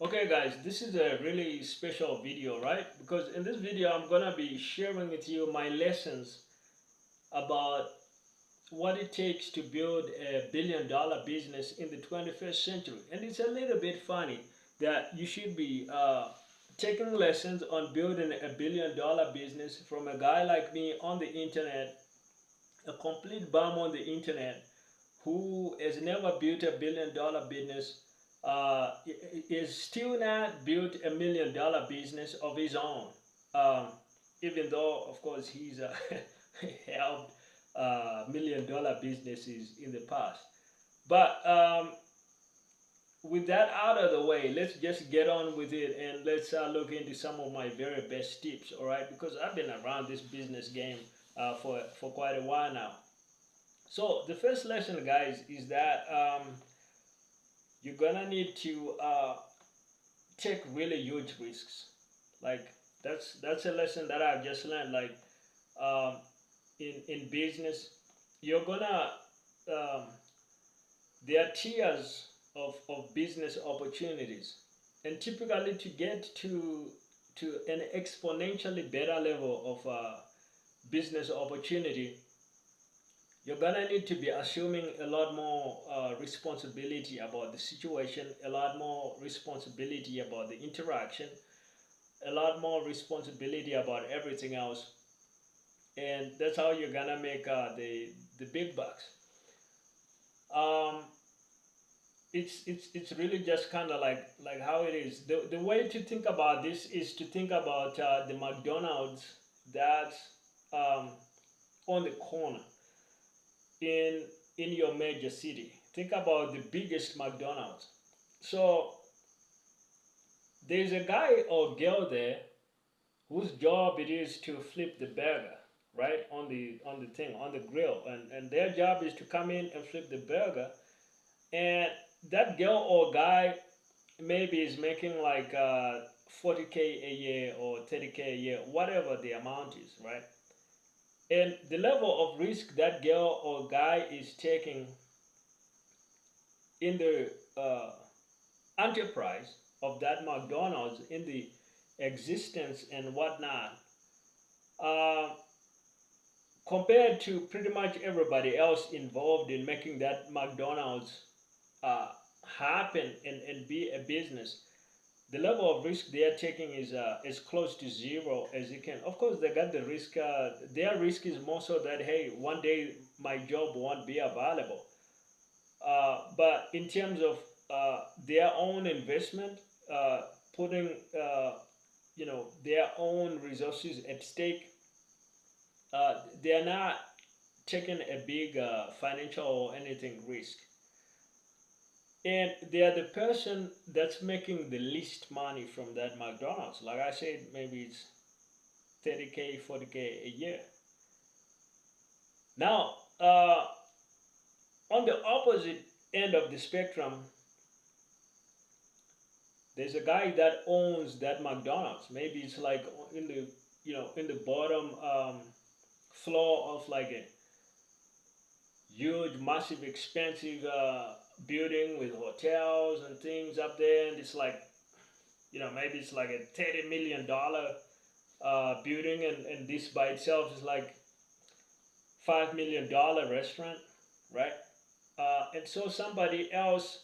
Okay guys, this is a really special video, right? Because in this video I'm gonna be sharing with you my lessons about what it takes to build a billion-dollar business in the 21st century. And it's a little bit funny that you should be taking lessons on building a billion-dollar business from a guy like me on the internet, a complete bum on the internet who has never built a billion-dollar business, is still not built a million-dollar business of his own. Um, Even though, of course, he's helped million-dollar businesses in the past. But with that out of the way, let's just get on with it and let's look into some of my very best tips, all right? Because I've been around this business game for quite a while now. So the first lesson, guys, is that you're gonna need to take really huge risks. Like that's a lesson that I've just learned. Like um, in business, you're gonna um, there are tiers of business opportunities, and typically to get to an exponentially better level of business opportunity, you're gonna need to be assuming a lot more responsibility about the situation, a lot more responsibility about the interaction, a lot more responsibility about everything else, and that's how you're gonna make the big bucks. Um, it's really just kind of like how it is. The way to think about this is to think about the McDonald's that's um, on the corner in in your major city. Think about the biggest McDonald's. So there's a guy or girl there whose job it is to flip the burger, right, on the thing, on the grill, and their job is to come in and flip the burger. And that girl or guy maybe is making like 40K a year or 30K a year, whatever the amount is, right? And the level of risk that girl or guy is taking in the enterprise of that McDonald's, in the existence and whatnot, uh, compared to pretty much everybody else involved in making that McDonald's uh, happen and be a business, the level of risk they are taking is as close to zero as you can. Of course, they got the risk. Their risk is more so that hey, one day my job won't be available. But in terms of their own investment, putting their own resources at stake, they are not taking a big financial or anything risk, and they are the person that's making the least money from that McDonald's. Like I said, maybe it's 30K, 40K a year. Now, on the opposite end of the spectrum, there's a guy that owns that McDonald's. Maybe it's like in the in the bottom floor of like a huge, massive, expensive building with hotels and things up there, and it's like maybe it's like a $30 million building, and this by itself is like $5 million restaurant, right? And so somebody else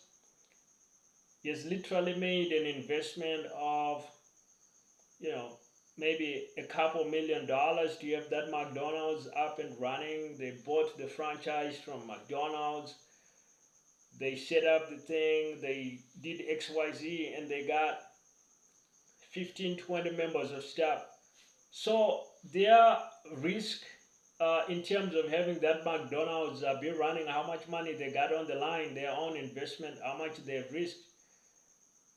has literally made an investment of you know maybe a couple $1 million to have that McDonald's up and running. They bought the franchise from McDonald's. They set up the thing. They did XYZ, and they got 15, 20 members of staff. So their risk in terms of having that McDonald's be running, how much money they got on the line, their own investment, how much they've risked.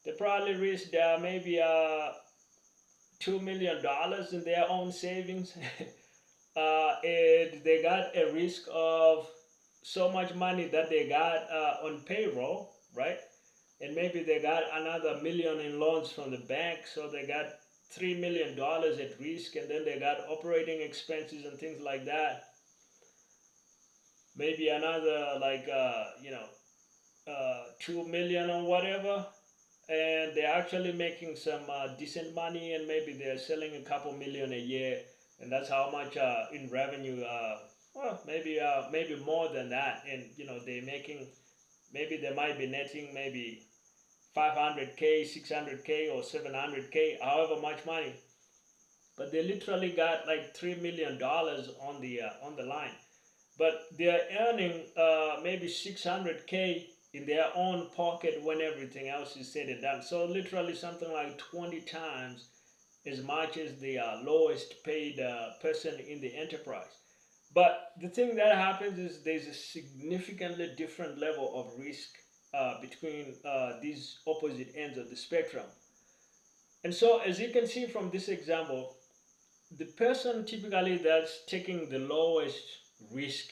They probably risked maybe $2 million in their own savings, and they got a risk of so much money that they got on payroll, right? And maybe they got another million in loans from the bank, so they got $3 million at risk, and then they got operating expenses and things like that. Maybe another like 2 million or whatever. and they're actually making some decent money, and maybe they're selling a couple million a year, and that's how much in revenue. Well, maybe more than that, and they're making, maybe they might be netting maybe 500K, 600K, or 700K, however much money, but they literally got like $3 million on the line, but they're earning maybe 600K in their own pocket when everything else is said and done. So literally something like 20 times as much as the lowest paid person in the enterprise. But the thing that happens is there's a significantly different level of risk between these opposite ends of the spectrum. And so, as you can see from this example, the person typically that's taking the lowest risk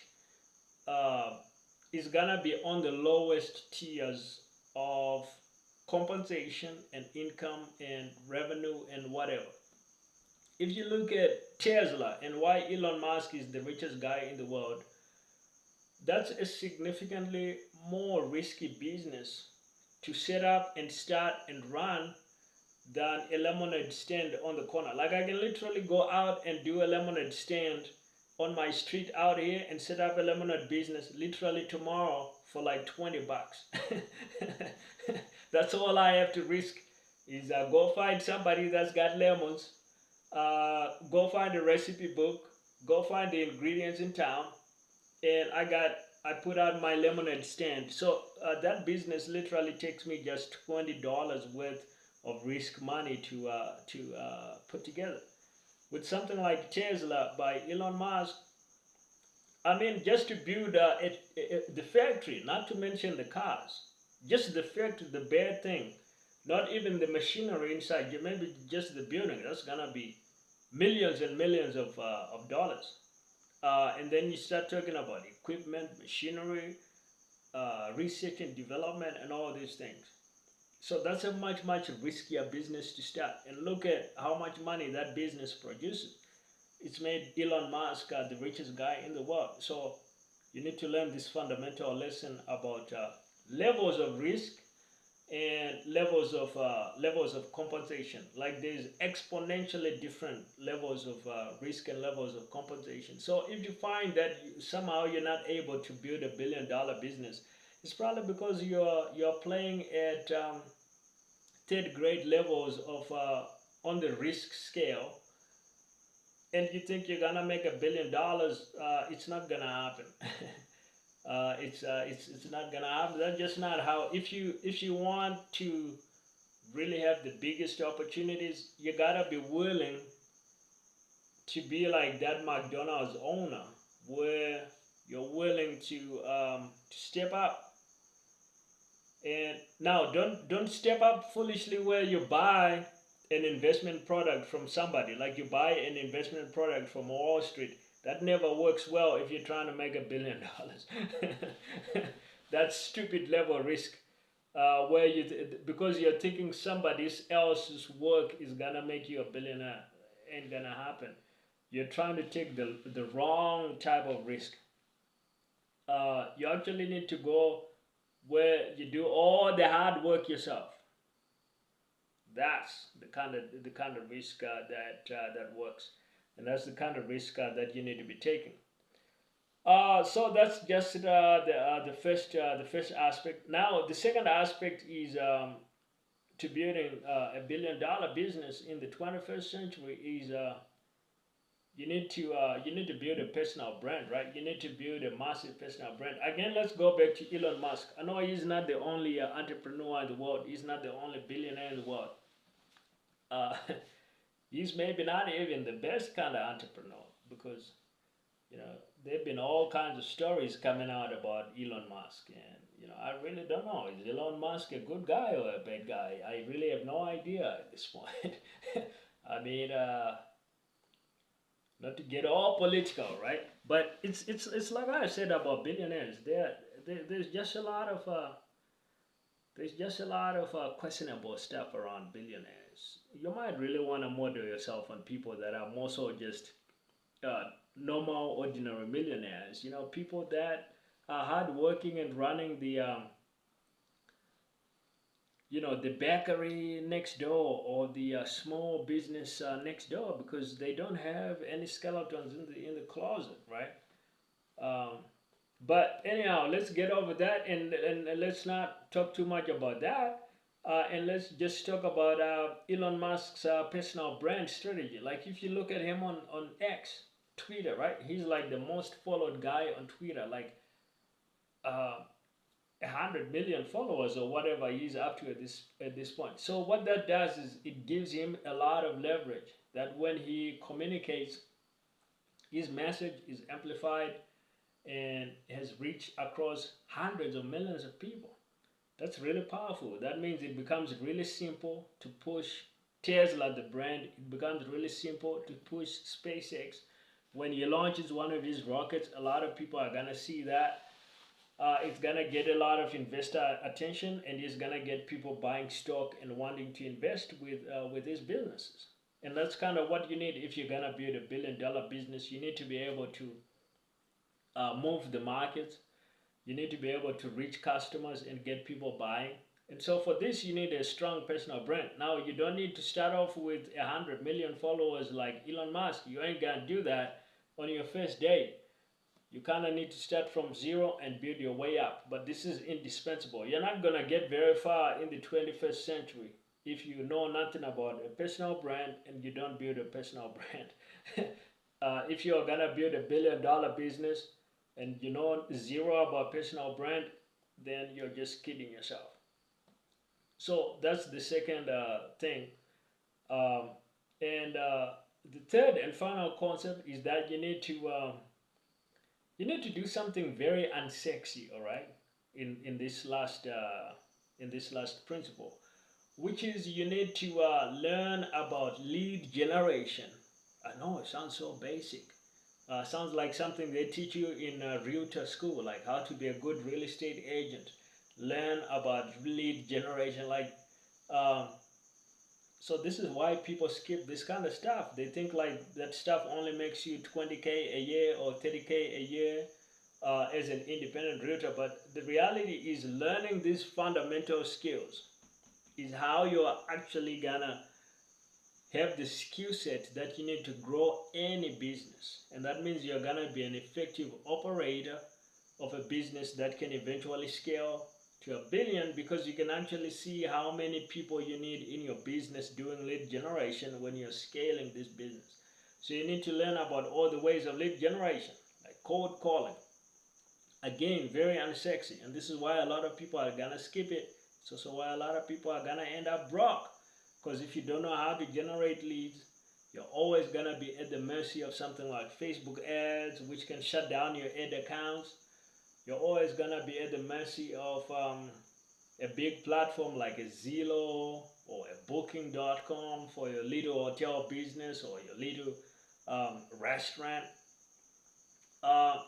uh, is gonna be on the lowest tiers of compensation and income and revenue and whatever. If you look at Tesla and why Elon Musk is the richest guy in the world, that's a significantly more risky business to set up and start and run than a lemonade stand on the corner. Like, I can literally go out and do a lemonade stand on my street out here and set up a lemonade business literally tomorrow for like 20 bucks. That's all I have to risk is go find somebody that's got lemons, go find a recipe book, go find the ingredients in town, and I put out my lemonade stand. So that business literally takes me just $20 worth of risk money to put together. With something like Tesla by Elon Musk, I mean, just to build the factory, not to mention the cars, just the factory, the bare thing, not even the machinery inside, maybe just the building, that's gonna be millions and millions of dollars. And then you start talking about equipment, machinery, research and development, and all these things. So that's a much riskier business to start. And look at how much money that business produces. It's made Elon Musk the richest guy in the world. So you need to learn this fundamental lesson about levels of risk and levels of compensation. Like, there's exponentially different levels of risk and levels of compensation. So if you find that somehow you're not able to build $1 billion business, it's probably because you're playing at third grade levels of on the risk scale, and you think you're gonna make $1 billion. It's not gonna happen. It's not gonna happen. That's just not how. If you want to really have the biggest opportunities, you gotta be willing to be like that McDonald's owner, where you're willing to step up. And now, don't step up foolishly where you buy an investment product from somebody, like you buy an investment product from Wall Street. That never works well if you're trying to make $1 billion. That's stupid level risk, where because you're thinking somebody else's work is gonna make you a billionaire. Ain't gonna happen. You're trying to take the wrong type of risk. You actually need to go where you do all the hard work yourself. That's the kind of risk that works, and that's the kind of risk that you need to be taking. So that's just the first aspect. Now the second aspect is to building $1 billion business in the 21st century is you need to build a personal brand, right? You need to build a massive personal brand. Again, let's go back to Elon Musk. I know he's not the only entrepreneur in the world. He's not the only billionaire in the world. Uh, he's maybe not even the best kind of entrepreneur, because you know there've been all kinds of stories coming out about Elon Musk, and I really don't know, is Elon Musk a good guy or a bad guy? I really have no idea at this point. I mean, not to get all political, right? But it's like I said about billionaires. There's just a lot of questionable stuff around billionaires. You might really want to model yourself on people that are more so just normal, ordinary millionaires. People that are hardworking and running the bakery next door or the small business next door, because they don't have any skeletons in the closet, right? Um, but anyhow, let's get over that, and let's not talk too much about that. And let's just talk about Elon Musk's personal brand strategy. Like if you look at him on X, Twitter, right? He's like the most followed guy on Twitter, like uh, 100 million followers or whatever he's up to at this point. So what that does is it gives him a lot of leverage. That when he communicates, his message is amplified and has reached across hundreds of millions of people. That's really powerful. That means it becomes really simple to push Tesla, the brand. It becomes really simple to push SpaceX. When he launches one of his rockets, a lot of people are gonna see that. It's gonna get a lot of investor attention, and it's gonna get people buying stock and wanting to invest with his businesses. And that's kind of what you need if you're gonna build a $1 billion business. You need to be able to move the markets. You need to be able to reach customers and get people buying. And so for this, you need a strong personal brand. Now, you don't need to start off with 100 million followers like Elon Musk. You ain't gonna do that on your first day. You kind of need to start from zero and build your way up. But this is indispensable. You're not gonna get very far in the 21st century if you know nothing about a personal brand and you don't build a personal brand. If you're gonna build $1 billion business and you know zero about personal brand, then you're just kidding yourself. So that's the second thing. Um, and the third and final concept is that you need to do something very unsexy, all right, in this last principle, which is you need to learn about lead generation. I know it sounds so basic. Sounds like something they teach you in realtor school, like how to be a good real estate agent. Learn about lead generation, like um, so this is why people skip this kind of stuff. They think like that stuff only makes you 20K a year or 30K a year as an independent realtor. But the reality is learning these fundamental skills is how you are actually gonna have the skill set that you need to grow any business. And that means you're gonna be an effective operator of a business that can eventually scale to $1 billion, because you can actually see how many people you need in your business doing lead generation when you're scaling this business. So you need to learn about all the ways of lead generation, like cold calling. Again, very unsexy, and this is why a lot of people are gonna skip it. It's also why a lot of people are gonna end up broke, because if you don't know how to generate leads, you're always gonna be at the mercy of something like Facebook ads, which can shut down your ad accounts. You're always gonna be at the mercy of a big platform like a Zillow or a Booking.com for your little hotel business or your little restaurant.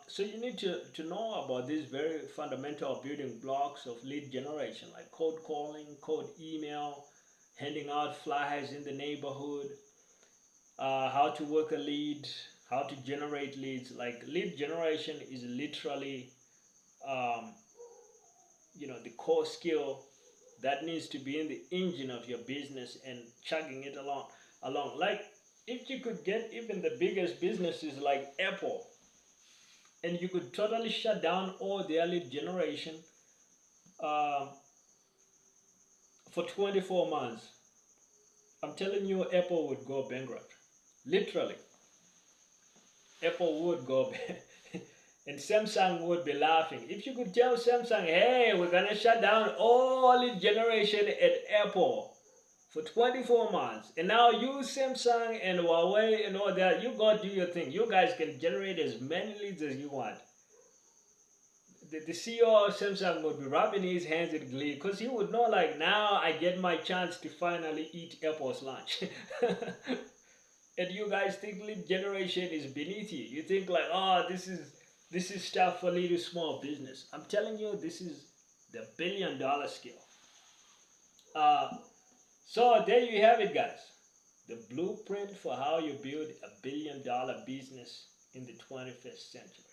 So you need to know about these very fundamental building blocks of lead generation, like cold calling, cold email, handing out flyers in the neighborhood, how to work a lead, how to generate leads. Like lead generation is literally, um, the core skill that needs to be in the engine of your business and chugging it along. Like if you could get even the biggest businesses like Apple, and you could totally shut down all their lead generation uh, for 24 months, I'm telling you, Apple would go bankrupt. Literally, Apple would go bankrupt. And Samsung would be laughing. If you could tell Samsung, hey, we're going to shut down all lead generation at Apple for 24 months. And now you, Samsung and Huawei and all that, you go do your thing. You guys can generate as many leads as you want. The CEO of Samsung would be rubbing his hands in glee, because he would know, like, now I get my chance to finally eat Apple's lunch. And you guys think lead generation is beneath you. You think like, oh, this is stuff for little small business. I'm telling you, this is the $1 billion skill. So there you have it, guys. The blueprint for how you build a $1 billion business in the 21st century.